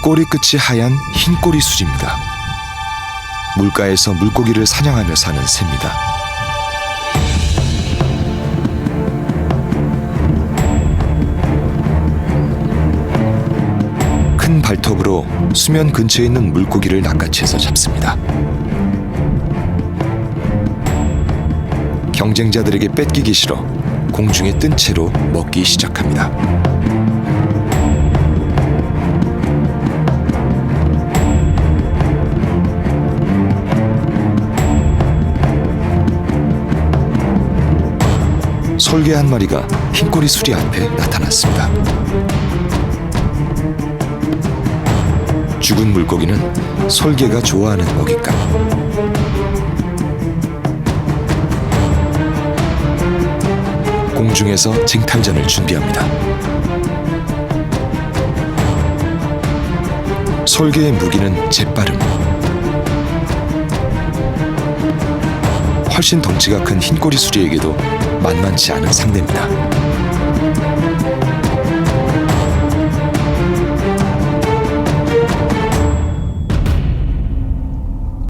꼬리 끝이 하얀 흰 꼬리 수지입니다. 물가에서 물고기를 사냥하며 사는 새입니다. 큰 발톱으로 수면 근처에 있는 물고기를 낚아채서 잡습니다. 경쟁자들에게 뺏기기 싫어 공중에 뜬 채로 먹기 시작합니다. 솔개 한 마리가 흰꼬리 수리 앞에 나타났습니다. 죽은 물고기는 솔개가 좋아하는 먹잇감. 공중에서 쟁탈전을 준비합니다. 솔개의 무기는 재빠름. 훨씬 덩치가 큰 흰꼬리 수리에게도 만만치 않은 상대입니다.